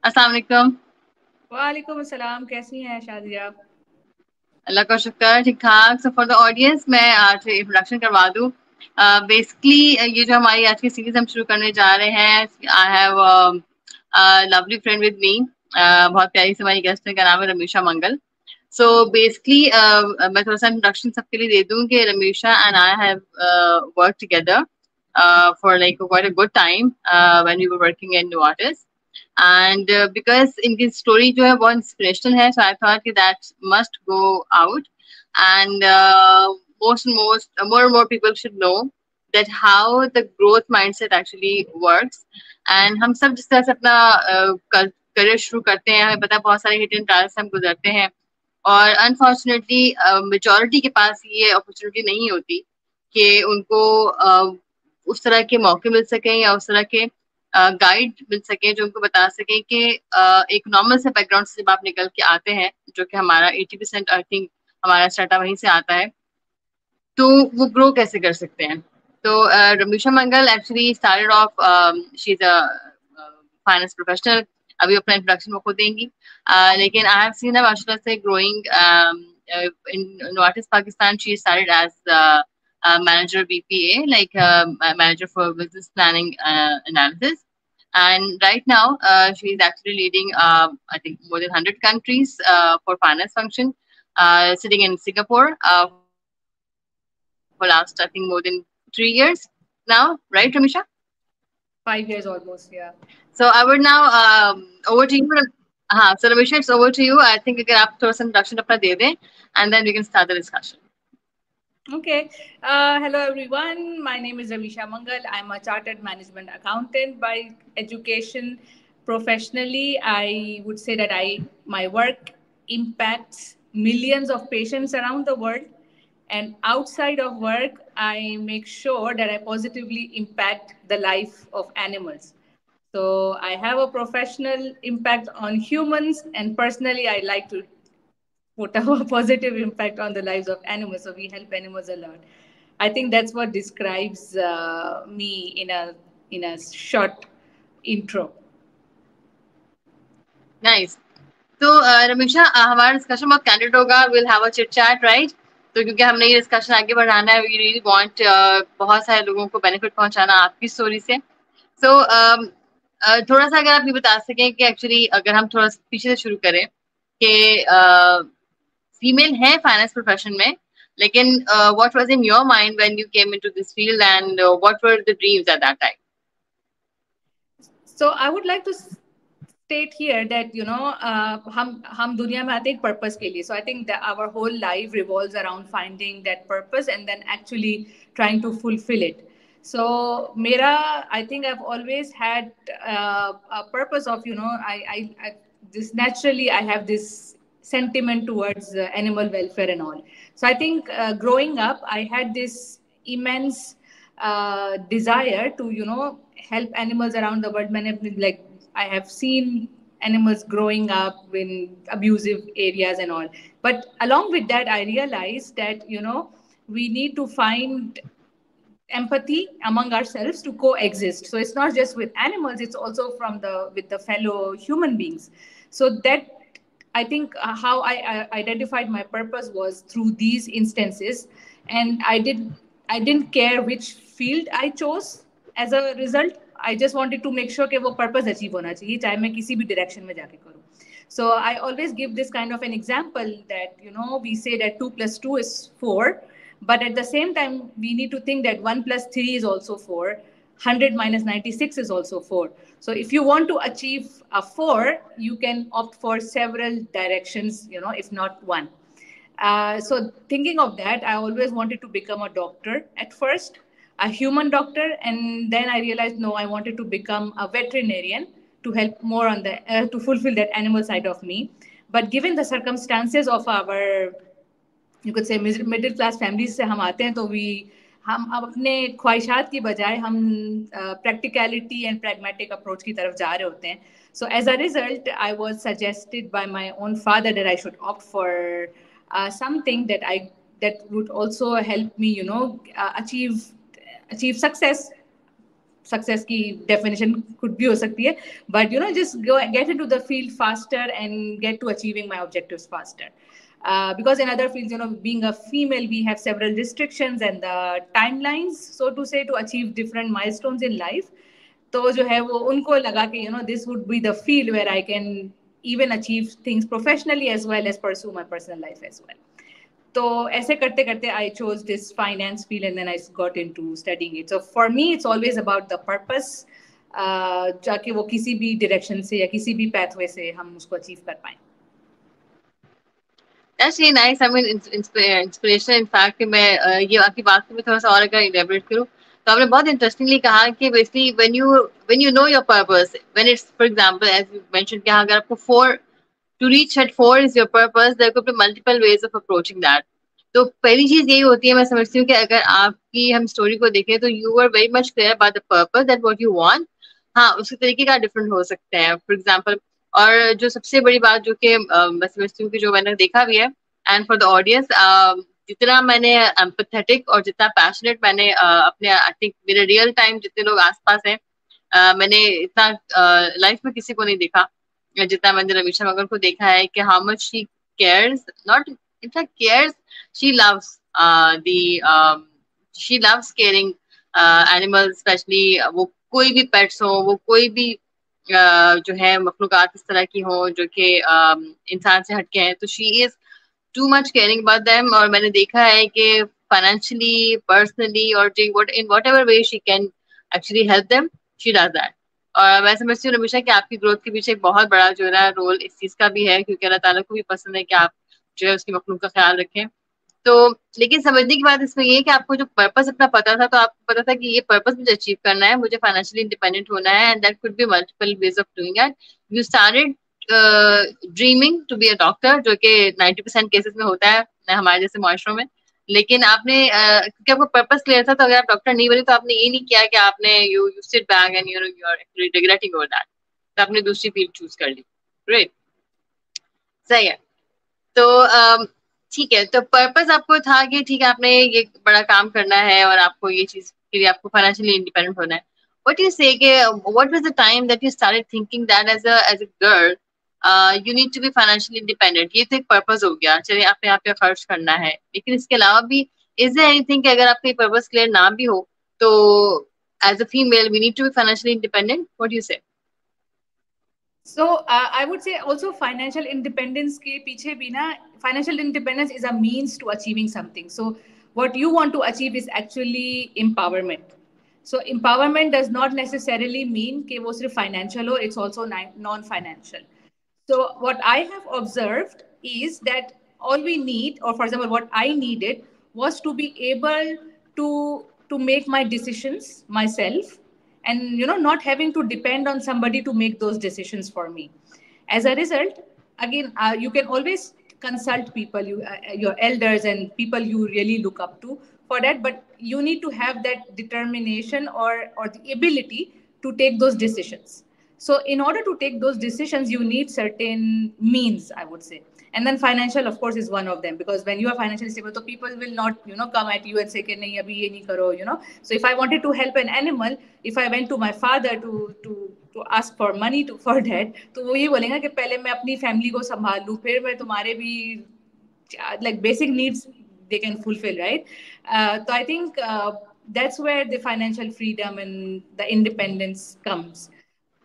अस्सलाम वालेकुम। वालेकुम अस्सलाम। कैसी हैं शादिया आप? अल्लाह का शुक्र, ठीक ठाक। सो फॉर द ऑडियंस मैं आज इंट्रोडक्शन करवा दूं। बेसिकली ये जो हमारी आज की सीरीज हम शुरू करने जा रहे हैं, I have lovely friend with me. बहुत प्यारी से हमारी गेस्ट है, का नाम है रमीशा मंगल। सो बेसिकली मैं थोड़ा सा इंट्रोडक्शन सबके लिए दे दूं कि Ramisha and I have work together for like quite a good time when we were working in Novartis. And because इनकी स्टोरी जो है बहुत इंस्पिरेशनल है, so I thought कि that must go out, and more and more people should know that how the growth mindset actually works. And हम सब जिस तरह से अपना करियर शुरू करते हैं, हमें पता है बहुत सारे हिट एंड ट्रायल्स हम गुजरते हैं, और अनफॉर्चुनेटली मेजोरिटी के पास ये अपॉर्चुनिटी नहीं होती कि उनको उस तरह के मौके मिल सके या उस तरह के गाइड मिल सके जो उनको बता सके कि एक नॉर्मल से बैकग्राउंड से जब आप निकल के आते हैं, जो कि हमारा 80% आई थिंक हमारा स्टार्टअप वहीं से आता है, तो वो ग्रो कैसे कर सकते हैं। तो Ramisha Mangal actually started off, she is a finance professional. अभी अपना इंट्रोडक्शन वो खुद देंगी, लेकिन आई हैव सीन माशाल्लाह से growing in Novartis Pakistan. She started as manager BPA, like manager for business planning analysis. And right now, she is actually leading, I think, more than 100 countries for finance function, sitting in Singapore for last, I think, more than 3 years now. Right, Ramisha? 5 years almost, yeah. So I would now over to you. हाँ, so Ramisha, it's over to you. I think अगर आप थोड़ा सा introduction अपना दे दें, and then we can start the discussion. Okay. Hello, everyone. My name is Ravisha Mangal. I'm a chartered management accountant by education. Professionally, I would say that my work impacts millions of patients around the world. And outside of work, I make sure that I positively impact the life of animals. So I have a professional impact on humans, and personally, I like to put a positive impact on the lives of animals. So we help animals a lot. I think that's what describes me in a short intro. Nice. तो रमीशा, हमारा discussion बहुत candid होगा। Will have a chit chat, right? तो क्योंकि हमने ये discussion आगे बढ़ाना है, वी रियली वांट बहुत सारे लोगों को बेनिफिट पहुंचाना आपकी स्टोरी से। सो थोड़ा सा अगर आप ये बता सकें कि एक्चुअली अगर हम थोड़ा सा पीछे से शुरू करें कि फीमेल है फाइनेंस प्रोफेशन में, लेकिन what was in your mind when you came into this field, and what were the dreams at that time? So I would like to state here that हम दुनिया में आते हैं एक पर्पस के लिए. So I think that our whole life revolves around finding that purpose and then actually trying to fulfill it. So mera, I think I've always had a purpose of, I this naturally I have this sentiment towards animal welfare and all. So I think growing up I had this immense desire to help animals around the world. Like I have seen animals growing up in abusive areas and all. But along with that, I realized that we need to find empathy among ourselves to coexist. So it's not just with animals; it's also with the fellow human beings. So that I think how I identified my purpose was through these instances, and I didn't care which field I chose as a result. I just wanted to make sure कि वो purpose achieve होना चाहिए, चाहे मैं किसी भी direction में जाके करूँ. So I always give this kind of an example that we say that 2 + 2 is 4, but at the same time we need to think that 1 + 3 is also 4. 100 minus 96 is also 4. So if you want to achieve a 4, you can opt for several directions, if not one. So thinking of that, I always wanted to become a doctor at first, a human doctor, and then I realized no, I wanted to become a veterinarian to help more on to fulfill that animal side of me. But given the circumstances of our, you could say, middle class families से हम आते हैं, तो हम अब अपने ख्वाहिशात की बजाय हम प्रैक्टिकलिटी एंड प्रैग्मेटिक अप्रोच की तरफ जा रहे होते हैं. So as a result, I was suggested by my own father that I should opt for something that would also help me, achieve success. Success की डेफिनेशन कुड भी हो सकती है, but you know just get into the field faster and get to achieving my objectives faster. Because in other fields, you know, being a female, we have several restrictions and the timelines, so to say, to achieve different milestones in life. तो जो है वो उनको लगा कि you know this would be the field where I can even achieve things professionally as well as pursue my personal life as well. तो ऐसे करते करते I chose this finance field and then I got into studying it. So for me it's always about the purpose, जाके वो किसी भी direction से या किसी भी पैथवे से हम उसको अचीव कर पाए. That's really nice. I mean, inspiration. In fact, कि मैं ये आपकी बात को मैं थोड़ा सा और अगर elaborate करूँ, तो आपने बहुत interestingly कहा कि basically when you know your purpose, when it's for example as you mentioned कि हाँ अगर आपको to reach at 4 is your purpose, there could be multiple ways of approaching that. तो पहली चीज यही होती है, मैं समझती हूँ कि अगर आपकी हम स्टोरी को देखें तो you were very much clear about the purpose that what you want. हाँ उसके तरीके का डिफरेंट हो सकते हैं फॉर एग्जाम्पल. और जो सबसे बड़ी बात जो कि मैं समझती हूँ कि जो मैंने देखा भी है एंड फॉर द ऑडियंस, जितना मैंने एम्पैथेटिक और जितना पैशनेट मैंने अपने आई थिंक मेरे रियल टाइम जितने लोग आसपास हैं, मैंने इतना लाइफ में किसी को नहीं देखा जितना मैंने रवीशा मगर को देखा है कि how much she cares, not in fact cares, she loves she loves caring animals, specially वो कोई भी पेट्स हो, वो कोई भी जो है मखलूकात इस तरह की हो जो कि इंसान से हटके हैं, तो she is too much caring about them. और मैंने देखा है कि फाइनेंशियली, पर्सनली और in what ever way she can actually help them, she does that. और मैं समझती हूँ रमीशा कि आपकी ग्रोथ के पीछे एक बहुत बड़ा जो है ना रोल इस चीज का भी है, क्योंकि अल्लाह ताला को भी पसंद है कि आप जो है उसकी मखलूक का ख्याल रखें. तो लेकिन समझने की बात इसमें ये है कि आपको जो पर्पस अपना पता था, तो आपको पता था कि ये पर्पस मुझे अचीव करना है, मुझे फाइनेंशियली इंडिपेंडेंट होना है, and that could be multiple ways of doing it. You started dreaming to be a doctor, जो कि 90% केसेस में होता है हमारे जैसे माशरों में. लेकिन आपने क्योंकि आपको पर्पस क्लियर था, तो अगर आप डॉक्टर नहीं बने तो आपने ये नहीं किया कि आपने you sit back and you are regretting over that, तो आपने दूसरी फील्ड चूज कर ली. ग्रेट, सही है. तो ठीक है, तो पर्पस आपको था कि ठीक है आपने ये बड़ा काम करना है और आपको ये चीज के लिए आपको फाइनेंशियली इंडिपेंडेंट होना है. व्हाट यू से कि what was the time that you started thinking that as a girl you need to be financially independent? ये तो एक पर्पस हो गया, चलिए आपने आप पे खर्च करना है, लेकिन इसके अलावा भी इज देयर एनीथिंग कि अगर आपका पर्पस क्लियर ना भी हो तो as a female we need to be financially independent? What you say? So I would say also financial independence के पीछे भी ना, financial independence is a means to achieving something. So what you want to achieve is actually empowerment. So empowerment does not necessarily mean कि वो सिर्फ financial हो, it's also non-financial. So what I have observed is that all we need, or for example, what I needed was to be able to make my decisions myself, and you know not having to depend on somebody to make those decisions for me. As a result, again, you can always consult people, your elders and people you really look up to for that, but you need to have that determination or the ability to take those decisions. So in order to take those decisions you need certain means, I would say. And then financial of course is one of them, because when you are financially stable, so people will not come at you and say कि नहीं अभी ये नहीं करो. So if I wanted to help an animal, if I went to my father to ask for money for that, तो वो ये बोलेगा कि पहले मैं अपनी फैमिली को संभाल लूँ, फिर मैं तुम्हारे भी like basic needs they can fulfill, right? So I think that's where the financial freedom and the independence comes.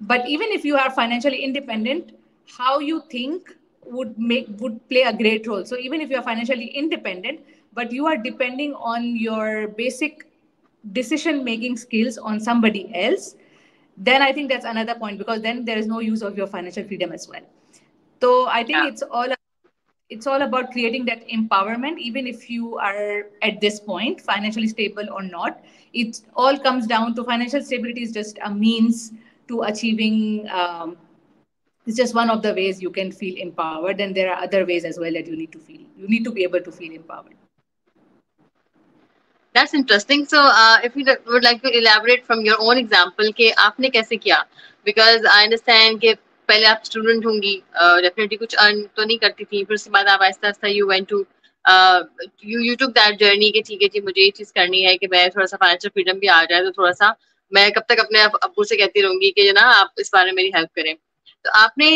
But even if you are financially independent, how you think would play a great role. So even if you are financially independent, but you are depending on your basic decision making skills on somebody else, then I think that's another point, because then there is no use of your financial freedom as well. So I think it's all about creating that empowerment, even if you are at this point financially stable or not. It all comes down to financial stability is just a means to achieving. It's just one of the ways you can feel empowered, and there are other ways as well that you need to feel. You need to be able to feel empowered. That's interesting. So, if you would like to elaborate from your own example, कि आपने कैसे किया? Because I understand कि पहले आप student होंगी, definitely कुछ earn तो नहीं करती थी, फिर उसके बाद आप आहिस्ता आहिस्ता you went to you took that journey कि ठीक है जी मुझे ये चीज करनी है कि मैं थोड़ा सा फाइनेंशियल फ्रीडम भी आ जाए, तो थोड़ा सा मैं कब तक अपने अब्बू से कहती रहूंगी कि ना आप इस बारे में मेरी हेल्प करें। तो आपने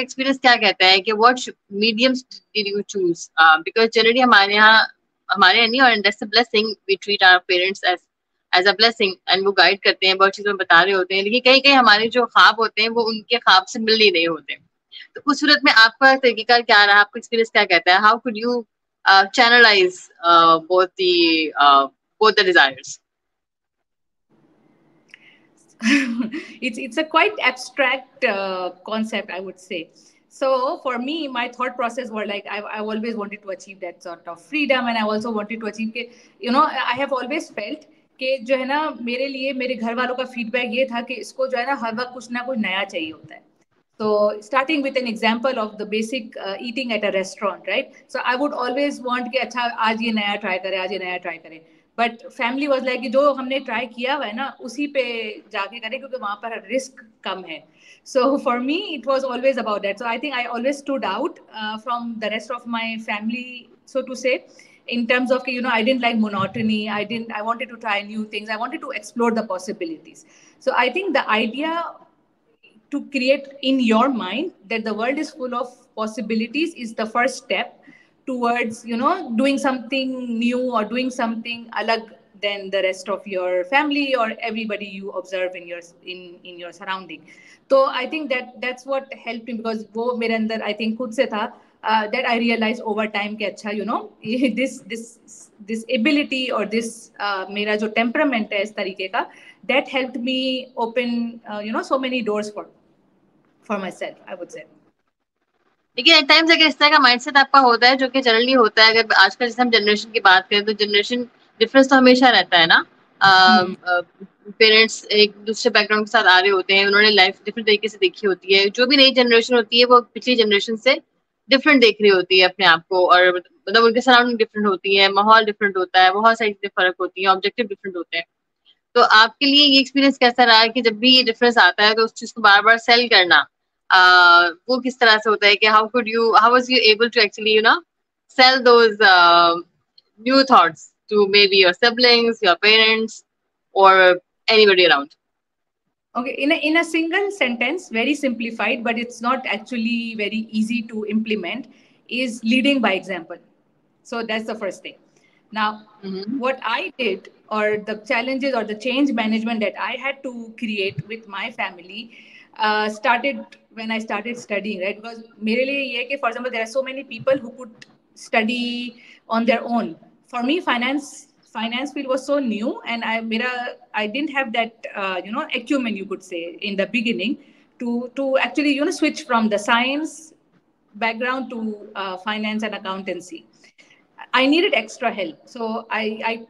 एक्सपीरियंस क्या कहता है कि what mediums did you choose? Because generally हमारे नहीं, और that's a blessing, we treat our parents as a blessing, and वो गाइड करते हैं, बहुत चीजें बता रहे होते हैं, लेकिन कहीं कहीं हमारे जो ख्वाब होते हैं वो उनके ख्वाब से मिल नहीं रहे होते। तो उस सूरत में आपका तरीका क्या रहा, आपका एक्सपीरियंस क्या कहता है? How could you channelize both the desires? It's a quite abstract concept, I would say. So for me, my thought process were like I always wanted to achieve that sort of freedom, and I also wanted to achieve के, I have always felt कि जो है ना, मेरे लिए मेरे घर वालों का फीडबैक ये था कि इसको जो है ना हर वक्त कुछ ना कुछ नया चाहिए होता है. So starting with an example of the basic eating at a restaurant, right? So I would always want कि अच्छा आज ये नया try करें, आज ये नया try करें. बट फैमिली वाज लाइक कि जो हमने ट्राई किया हुआ है ना उसी पे जाके करें, क्योंकि वहां पर रिस्क कम है. सो for me it was always about that. So I think I always stood out from the rest of my family, so to say, in terms of I didn't like monotony. I wanted to try new things. I wanted to explore the possibilities. So I think the idea to create in your mind that the world is full of possibilities is the first step towards doing something new or doing something alag than the rest of your family or everybody you observe in your surrounding. So I think that's what helped me, because wo mere andar I think khud se tha, that I realized over time कि अच्छा this ability or this मेरा जो temperament है इस तरीके का, that helped me open so many doors for myself, I would say. लेकिन eight times अगर इस तरह का माइंडसेट आपका होता है, जो कि जनरली होता है, अगर आजकल जैसे हम जनरेशन की बात करें तो जनरेशन डिफरेंस तो हमेशा रहता है ना. पेरेंट्स एक दूसरे बैकग्राउंड के साथ आ रहे होते हैं, उन्होंने लाइफ डिफरेंट तरीके से देखी होती है. जो भी नई जनरेशन होती है वो पिछली जनरेशन से डिफरेंट देख रही होती है अपने आप को, और मतलब उनके सराउंडिंग डिफरेंट होती है, माहौल डिफरेंट होता है, बहुत सारी चीजें फर्क होती है, ऑब्जेक्टिव डिफरेंट होते हैं. तो आपके लिए ये एक्सपीरियंस कैसा रहा कि जब भी ये डिफरेंस आता है तो उस चीज को बार बार सेल करना, वो किस तरह से होता है कि how was you able to actually sell those new thoughts to maybe your siblings, your parents, और anybody around? Okay, in a single sentence, very simplified, but it's not actually very easy to implement, is leading by example. So that's the first thing. Now, what I did, or the challenges or the change management that I had to create with my family, started when I started studying, right? Because मेरे लिए ये कि, for example, there are so many people who could study on their own. For me, finance field was so new, and I didn't have that acumen, you could say, in the beginning to actually switch from the science background to finance and accountancy. I needed extra help. So I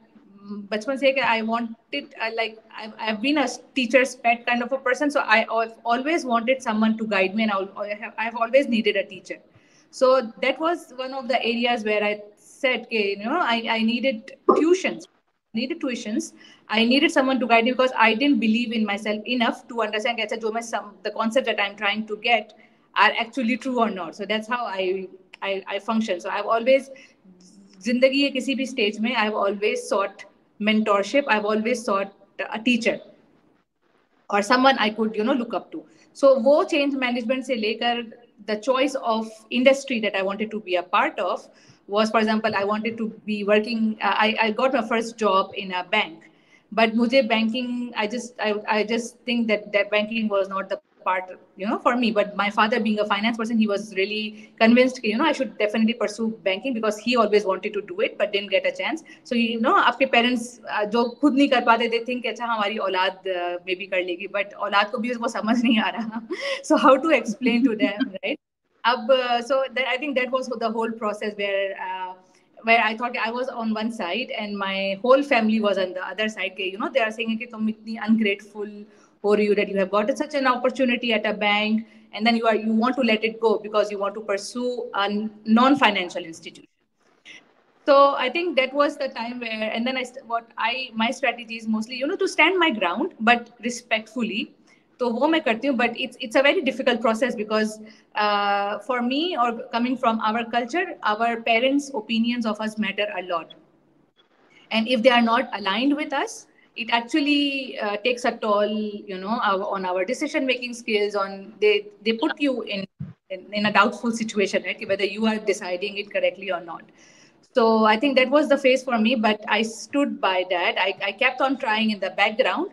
bachpan se I wanted, I've been a teacher's pet kind of a person, so I've always wanted someone to guide me, and I've always needed a teacher. So that was one of the areas where I said, I needed tuitions. I needed someone to guide me, because I didn't believe in myself enough to understand the concept that I'm trying to get are actually true or not. So that's how I function. So I've always, जिंदगी के किसी भी stage में, I've always sought mentorship. I've always sought a teacher or someone I could look up to. So वो change management से लेकर the choice of industry that I wanted to be a part of was, for example, I wanted to be working. I got my first job in a bank, but मुझे banking, I just think that banking was not the part for me. But my father, being a finance person, he was really convinced I should definitely pursue banking, because he always wanted to do it but didn't get a chance. So आपके parents जो खुद नहीं कर पाते, they think अच्छा हमारी औलाद में भी कर लेगी, but औलाद को भी वो समझ नहीं आ रहा. So how to explain to them, right? So I think that was the whole process where I thought I was on one side and my whole family was on the other side. They are saying कि तुम इतनी ungrateful हो रही हो that you have got such an opportunity at a bank, and then you want to let it go because you want to pursue a non-financial institution. So I think that was the time where, and then my strategy is mostly to stand my ground but respectfully. तो वो मैं करती हूँ, but it's a very difficult process because for me, or coming from our culture, our parents' opinions of us matter a lot, and if they are not aligned with us, it actually takes a toll, on our decision making skills. On they put you in a doubtful situation, right? Whether you are deciding it correctly or not. So I think that was the phase for me, but I stood by that. I kept on trying in the background.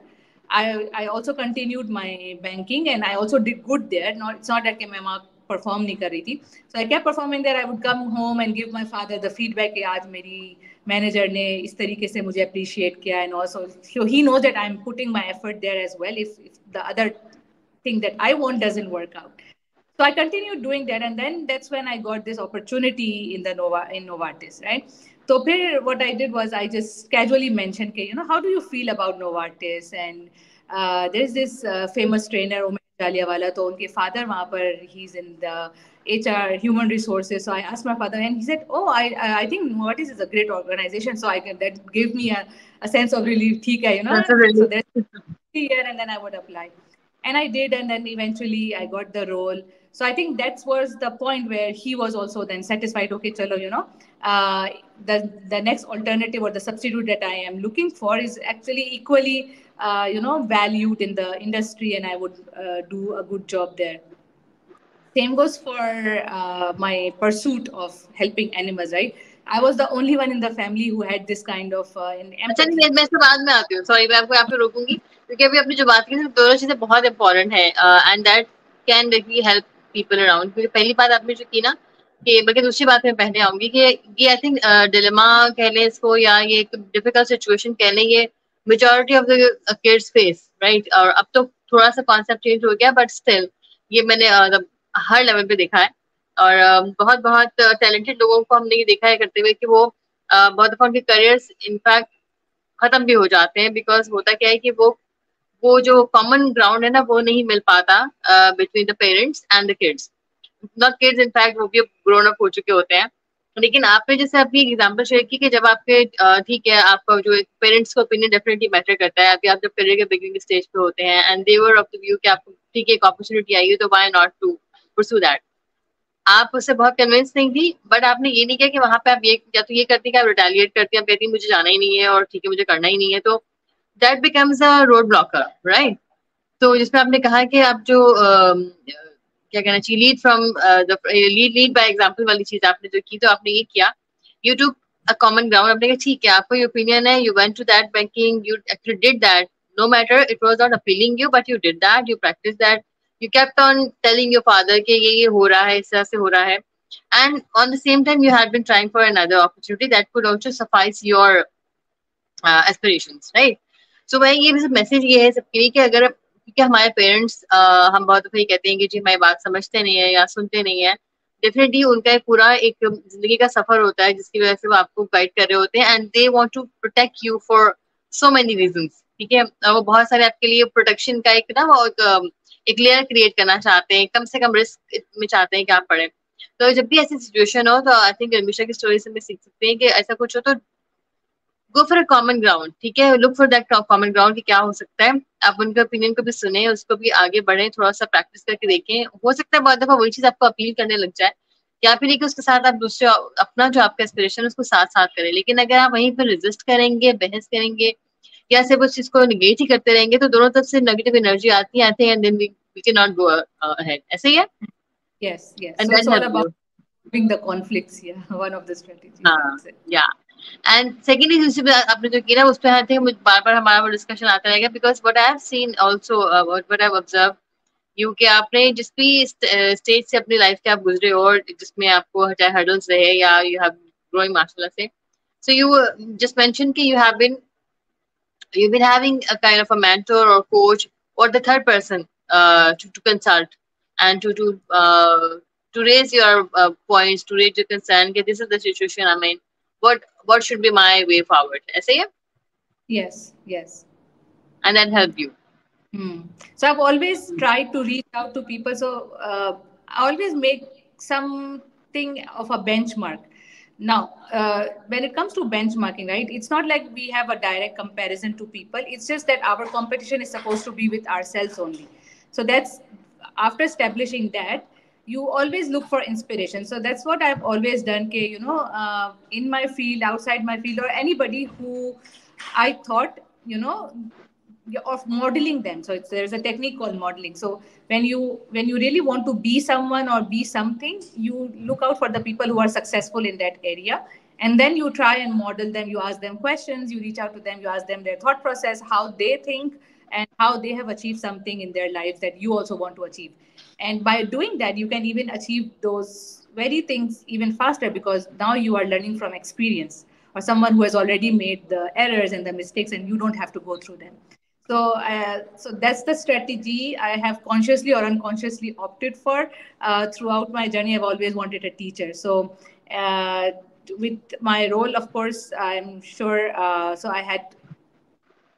I also continued my banking, and I also did good there. Not It's not that मैं वहाँ perform नहीं कर रही थी. So I kept performing there. I would come home and give my father the feedback कि आज मेरी manager ने इस तरीके से मुझे appreciate किया, and also so he knows that I'm putting my effort there as well. If the other thing that I want doesn't work out. So I continued doing that, and then that's when I got this opportunity in Novartis, right? So here, what I did was I just casually mentioned, okay, how do you feel about Novartis? And there's this famous trainer, Umesh Jaliawala. So unke father wahan par, he's in the HR human resources. So I asked my father, and he said, "Oh, I think Novartis is a great organization." So that gave me a sense of relief. ठीक है, That's a really So there's year, and then I would apply. And I did, and then eventually I got the role. So I think that was the point where he was also then satisfied. Okay, chalo, uh, the next alternative or the substitute that I am looking for is actually equally, valued in the industry, and I would do a good job there. Same goes for my pursuit of helping animals, right? I was the only one in the family who had this kind of अच्छा empathy. नहीं, मैं इसके बाद में आती हूँ, sorry मैं आपको यहाँ पे रोकूंगी, क्योंकि अभी आपने जो बात की दोनों चीजें बहुत इंपॉर्टेंट है, and that can really help people around. क्योंकि पहली बात आपने जो की ना, कि बल्कि दूसरी बात मैं पहले आऊंगी कि ये आई थिंक डिलेमा कह लें इसको, या ये एक डिफिकल्ट सिचुएशन कह लें, ये majority of the kids face, right? और अब तो थोड़ा सा कॉन्सेप्ट चेंज हो गया, बट स्टिल ये मैंने हर लेवल पे देखा है. और बहुत बहुत टैलेंटेड लोगों को हमने ये देखा है करते हुए कि वो बहुत दफा उनके करियर्स इनफैक्ट खत्म भी हो जाते हैं, बिकॉज होता क्या है कि वो जो कॉमन ग्राउंड है ना, वो नहीं मिल पाता between the parents and the kids. Not kids, in fact वो भी ग्रोन अप हो चुके होते हैं. लेकिन आपने जैसे अपनी एग्जांपल शेयर की कि जब आपके ठीक है, आपका जो पेरेंट्स का ओपिनियन डेफिनेटली मैटर करता है, अभी आप जब करियर के बिगिनिंग स्टेज पे होते हैं, and they were of the view कि आपको ठीक है एक अपॉर्चुनिटी आई है, तो why not to pursue that. आप उससे बहुत कन्विंस नहीं थी, बट आपने ये नहीं किया कि वहां पे आप ये या तो ये करती कि आप रिटेलिएट करती, आप कहती मुझे जाना ही नहीं है और ठीक है मुझे करना ही नहीं है, तो that becomes a road blocker, right? तो जिसमें आपने कहा कि आप जो क्या कहना चाहिए, lead from the lead by example वाली चीज आपने जो की, तो आपने ये किया, you took a common ground. आपने कहा ठीक है, आपका ये ओपिनियन है, you went to that banking, you actually did that, no matter it was not appealing you, but you did that, you practice that, you kept on telling your father कि ये हो रहा है, इस तरह से हो रहा है, and on the same time you had been trying for another opportunity that could also suffice your aspirations, right? So वही ये मैसेज ये है सबके लिए कि अगर, क्योंकि हमारे पेरेंट्स हम बहुत दफा ये कहते हैं कि जी हमारी बात समझते नहीं है या सुनते नहीं है, डेफिनेटली उनका एक पूरा एक जिंदगी का सफर होता है जिसकी वजह से वो आपको गाइड कर रहे होते हैं, and they want to protect you for so many reasons. ठीक है, वो बहुत सारे आपके लिए प्रोटेक्शन का एक ना वो एक लेयर क्रिएट करना चाहते हैं, कम से कम रिस्क में चाहते हैं कि आप पढ़ें. तो जब भी ऐसी सिचुएशन हो, तो आई थिंक रमीशा की स्टोरी से हमें सीख सकते हैं कि ऐसा कुछ हो तो go for a common ground. ठीक है, look for that common ground कि क्या हो सकता है. आप उनके ओपिनियन को भी सुने, उसको भी आगे बढ़े, थोड़ा सा प्रैक्टिस करके देखें. हो सकता है बहुत दफा वही चीज आपको अपील करने लग जाए, या फिर नहीं कि उसके साथ आप दूसरे अपना जो आपका एस्पिरेशन है उसको साथ साथ करें. लेकिन अगर आप वहीं पर रेजिस्ट करेंगे, बहस करेंगे, या सिर्फ उस चीज को निगेट ही करते रहेंगे, तो दोनों तरफ से नेगेटिव एनर्जी आती है and then we cannot go ahead. ऐसे ही है? Yes. And So that it's all help about you. doing the conflicts. Yeah, one of the strategies. हाँ, That's it. yeah. And secondly, दूसरी बात आपने जो किया ना, उस पे आई थिंक बार बार हमारा वो डिस्कशन आता रहेगा, because what I have seen also, what I have observed you, कि आपने जिस भी स्टेज से अपनी लाइफ के आप गुजरे हो, और जिसमें आपको चाहे हर्डल्स रहे या you have growing माशाल्लाह से, so you just mentioned कि you've been having a kind of a mentor or coach or the third person to consult and to raise your points, to raise your concern. Okay, this is the situation I'm in. What should be my way forward? ऐसे ही है? Yes. And that help you. So I've always tried to reach out to people. So I always make something of a benchmark. Now, when it comes to benchmarking, right, it's not like we have a direct comparison to people. It's just that our competition is supposed to be with ourselves only. So that's, after establishing that, you always look for inspiration. So that's what I've always done. In my field, outside my field, or anybody who I thought you know, of modeling them. So there's a technique called modeling. So when you really want to be someone or be something, you look out for the people who are successful in that area, and then you try and model them. You ask them questions, you reach out to them, you ask them their thought process, how they think, and how they have achieved something in their lives that you also want to achieve. And by doing that, you can even achieve those very things even faster, because now you are learning from experience, or someone who has already made the errors and the mistakes, and you don't have to go through them. So that's the strategy I have consciously or unconsciously opted for. Throughout my journey, I've always wanted a teacher. So uh, with my role, of course, I'm sure. So I had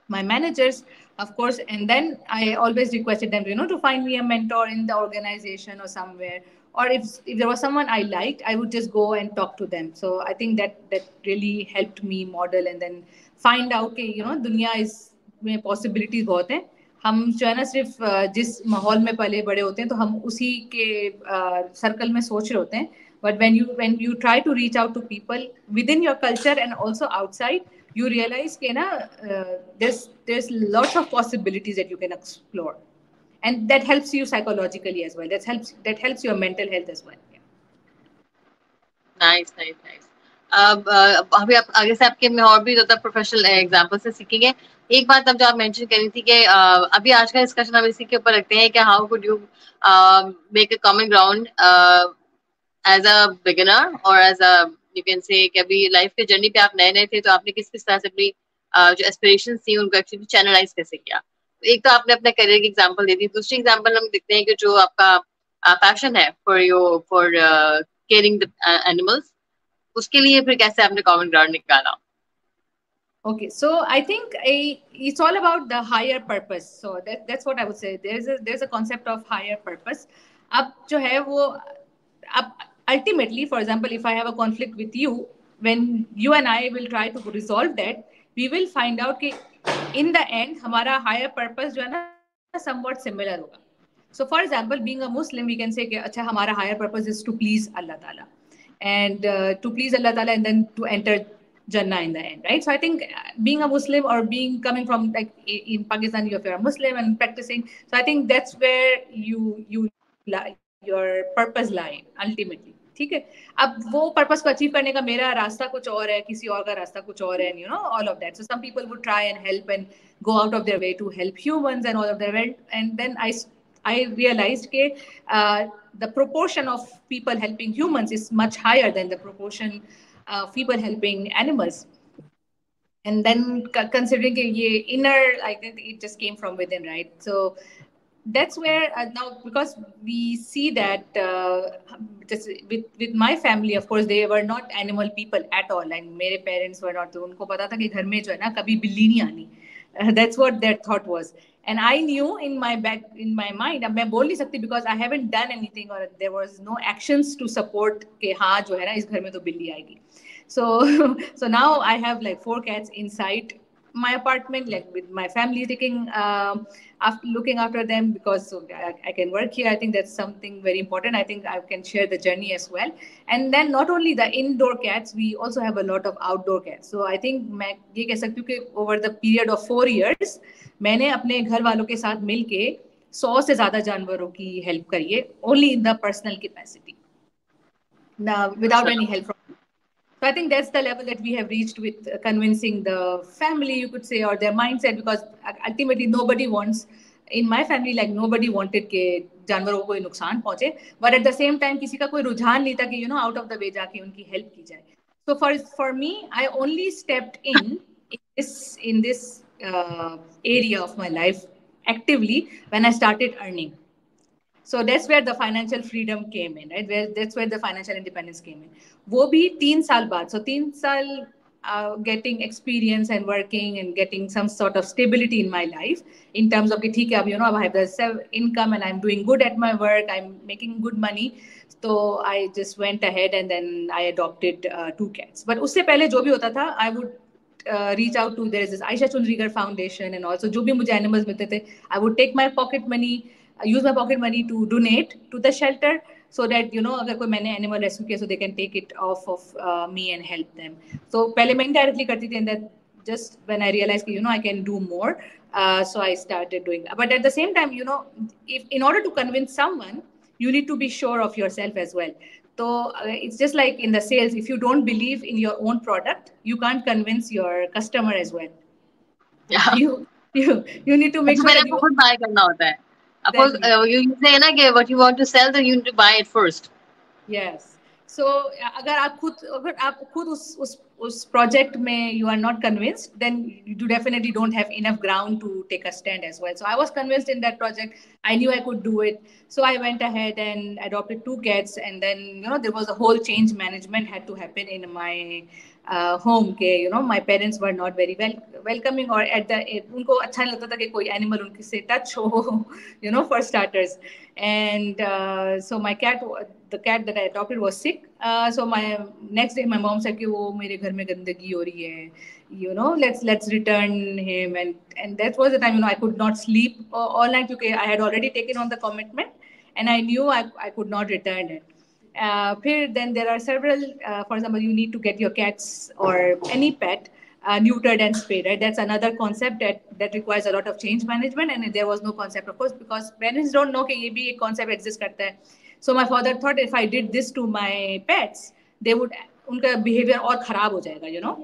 my managers, of course, and then I always requested them, to find me a mentor in the organization or somewhere. Or if there was someone I liked, I would just go and talk to them. So I think that really helped me model and then find out कि दुनिया इस में possibilities बहुत हैं. हम जो है ना सिर्फ जिस माहौल में पले बड़े होते हैं तो हम उसी के सर्कल में सोच रहे होते हैं. But when you try to reach out to people within your culture and also outside, you realize कि ना there's lots of possibilities that you can explore, and that helps you psychologically as well. That helps your mental health as well. Yeah. Nice nice nice. अब अभी आप आगे से आपके में और भी ज्यादा प्रोफेशनल एग्जांपल से सीखेंगे. एक बात अब जो आप मेंशन कर रही थी कि अभी आज का डिस्कशन हम इसी के ऊपर रखते हैं कि how could you make a common ground as a beginner और as a you can say कि अभी लाइफ के जर्नी पे आप नए नए थे तो आपने किस किस तरह से अपनी जो एस्पिरेशंस थी उनको एक्चुअली चैनलाइज कैसे किया. एक तो आपने अपने करियर की एग्जांपल दे दी. दूसरी एग्जांपल हम देखते हैं कि जो आपका पैशन है फॉर केयरिंग द एनिमल्स, उसके लिए फिर कैसे आपने कॉमन ग्राउंड निकाला. Okay, so I think it's all about the higher purpose. So that's what I would say. There's a concept of higher purpose. अब जो है वो अब ultimately, for example, if I have a conflict with you, when you and I will try to resolve that, we will find out कि in the end हमारा higher purpose जो है ना somewhat similar होगा. So for example, being a Muslim, we can say कि अच्छा हमारा higher purpose is to please Allah Ta'ala, and to please Allah Ta'ala, and then to enter Jannah in the end, right? So I think being a Muslim or coming from like in Pakistan, if you're a Muslim and practicing, so I think that's where your purpose lie ultimately. ठीक है. अब वो purpose को achieve करने का मेरा रास्ता कुछ और है, किसी और का रास्ता कुछ और है, all of that. So some people would try and help and go out of their way to help humans and all of their way. And then I realized that the proportion of people helping humans is much higher than the proportion of people helping animals. And then considering the inner, I think it just came from within, right? So that's where now, because we see that just with my family, of course, they were not animal people at all. Like मेरे parents were not. तो उनको पता था कि घर में जो है ना कभी बिल्ली नहीं आनी. That's what their thought was. And I knew in my mind, अब मैं बोल नहीं सकती because I haven't done anything or there was no actions to support कि हाँ जो है ना इस घर में तो बिल्ली आएगी. So now I have like 4 cats inside my apartment, like with my family taking looking after them, because I can work here. I think that's something very important. I think I can share the journey as well. And then not only the indoor cats, we also have a lot of outdoor cats. So I think मैं ये कह सकती हूँ कि over the period of 4 years मैंने अपने घर वालों के साथ मिलके 100 से ज्यादा जानवरों की हेल्प करी है, only in the personal capacity, now without any help from. So I think that's the level that we have reached with convincing the family, you could say, or their mindset, because ultimately nobody wants, in my family, like nobody wanted के जानवरों को कोई नुकसान पहुंचे, but at the same time किसी का कोई रुझान नहीं था कि out of the way जाके उनकी help की जाए. So for me, I only stepped in this area of my life actively when I started earning. So that's where the financial freedom came in, right? That's where the financial independence came in. वो भी 3 साल बाद. So 3 साल getting experience and working and getting some sort of stability in my life in terms of ठीक है अब I have the income and I'm doing good at my work, I'm making good money. So I just went ahead and then I adopted 2 cats. But उससे पहले जो भी होता था, I would reach out to, there is this Aisha Chundrigar Foundation, and also जो भी मुझे animals मिलते थे, I would take my pocket money, use my pocket money to donate to the shelter, so that अगर कोई मैंने animal rescue किया, so they can take it off of me and help them. So पहले मैं indirectly करती थी, and that just when I realized, I can do more. So I started doing that. But at the same time, if in order to convince someone, you need to be sure of yourself as well. So it's just like in the sales, if you don't believe in your own product, you can't convince your customer as well. Yeah. You need to make सबसे sure पहले that आपको you खुद bye करना होता है. Suppose exactly. you say ना कि what you want to sell, then you need to buy it first. Yes. So अगर आप खुद उस project में you are not convinced, then you definitely don't have enough ground to take a stand as well. So I was convinced in that project. I knew I could do it. So I went ahead and adopted 2 cats, and then there was a whole change management had to happen in my home. के my parents were not very welcoming, or at the उनको अच्छा नहीं लगता था कि कोई animal उनके से touch हो, for starters. And so the cat that I adopted was sick. So my next day, my mom said कि वो मेरे घर में गंदगी हो रही है, let's return him. And that was the time, I could not sleep all night because I had already taken on the commitment, and I knew I could not return it. Then there are several, for example, you need to get your cats or any pet neutered and spayed, right? That's another concept that requires a lot of change management, and there was no concept, of course, because parents don't know that ये भी एक concept exists करता है. So my father thought if I did this to my pets, they would उनका behavior और खराब हो जाएगा,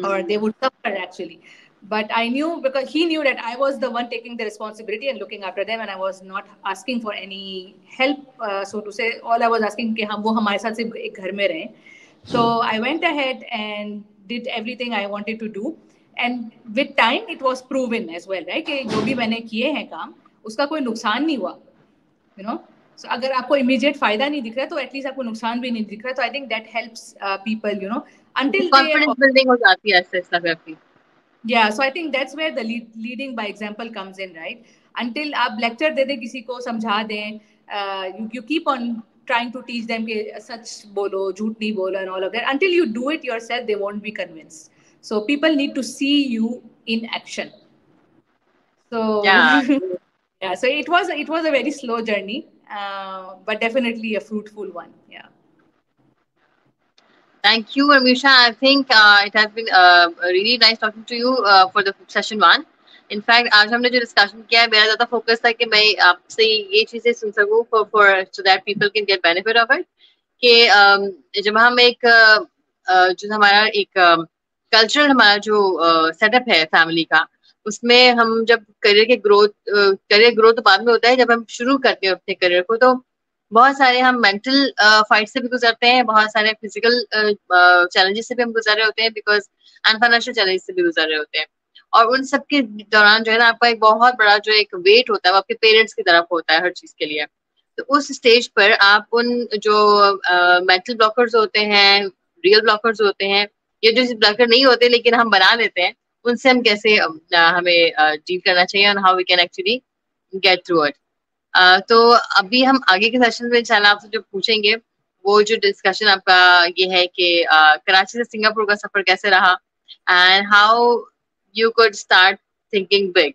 or they would suffer actually. But I knew, because he knew that I was the one taking the responsibility and looking after them, and I was not asking for any help, so to say. All I was asking कि हम वो हमारे साथ सिर्फ एक घर में रहें. So I went ahead and did everything I wanted to do, and with time it was proven as well, right? कि जो भी मैंने किए हैं काम, उसका कोई नुकसान नहीं हुआ, So अगर आपको immediate फायदा नहीं दिख रहा है, तो at least आपको नुकसान भी नहीं दिख रहा है. So I think that helps people, until they. Confidence building हो जाती है ऐसे ऐसा करके. Yeah, so I think that's where the leading by example comes in, right? Until आप lecture दे दें किसी को, समझा दें, you keep on trying to teach them कि सच बोलो, झूठ नहीं बोलो, and all of that. Until you do it yourself, they won't be convinced. So people need to see you in action. So Yeah. yeah, so it was a very slow journey, but definitely a fruitful one. Yeah. Thank you, Amisha. I think it has been really nice talking to you for the session 1. In fact, आज हमने जो discussion किया है, मेरा ज़्यादा focus था कि मैं आपसे ये चीजें सुन सकूं for so that people can get benefit of it. कि जब हम एक जो हमारा एक cultural हमारा जो setup है family का, उसमें हम जब career growth बाद में होता है, जब हम शुरू करते हैं अपने career को, तो बहुत सारे हम मेंटल फाइट से भी गुजरते हैं, बहुत सारे फिजिकल चैलेंजेस से भी हम गुजर रहे होते हैं, बिकॉज एंड फाइनेंशियल चैलेंजेस से भी गुजर रहे होते हैं. और उन सब के दौरान जो है ना, आपका एक बहुत बड़ा जो एक वेट होता है वो आपके पेरेंट्स की तरफ होता है हर चीज के लिए. तो उस स्टेज पर आप उन जो मेंटल ब्लॉकर्स होते हैं, रियल ब्लॉकर्स होते हैं, ये जो ब्लॉकर नहीं होते लेकिन हम बना लेते हैं, उनसे हम कैसे हमें डील करना चाहिए, और how we can actually get through it. तो अभी हम आगे के सेशन में इंशाल्लाह आपसे जो पूछेंगे, वो जो डिस्कशन आपका ये है कि कराची से सिंगापुर का सफर कैसे रहा, and how you could start thinking big.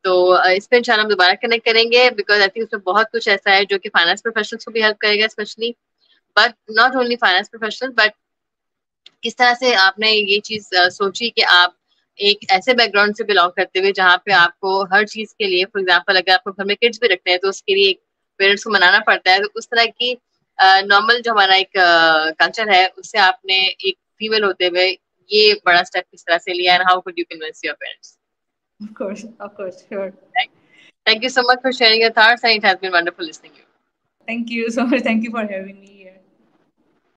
तो इस पे इंशाल्लाह हम दोबारा कनेक्ट करेंगे, बिकॉज आई थिंक उसमें बहुत कुछ ऐसा है जो कि फाइनेंस प्रोफेशनल्स को भी हेल्प करेगा, specially, but not only finance professional, but किस तरह से आपने ये चीज सोची कि आप एक ऐसे बैकग्राउंड से बिलोंग करते हुए जहाँ पे आपको हर चीज के लिए, फॉर एग्जांपल अगर आपको घर में किड्स भी रखते हैं तो उसके लिए पेरेंट्स को मनाना पड़ता है, तो उस तरह की नॉर्मल जो हमारा एक कल्चर है, उससे आपने एक फीमेल होते हुए ये बड़ा स्टेप किस तरह से लिया, and how could you convince your parents? Of course, sure. Thank you so much for sharing your thoughts, and it has been wonderful listening to you. Thank you so much. Thank you for having me.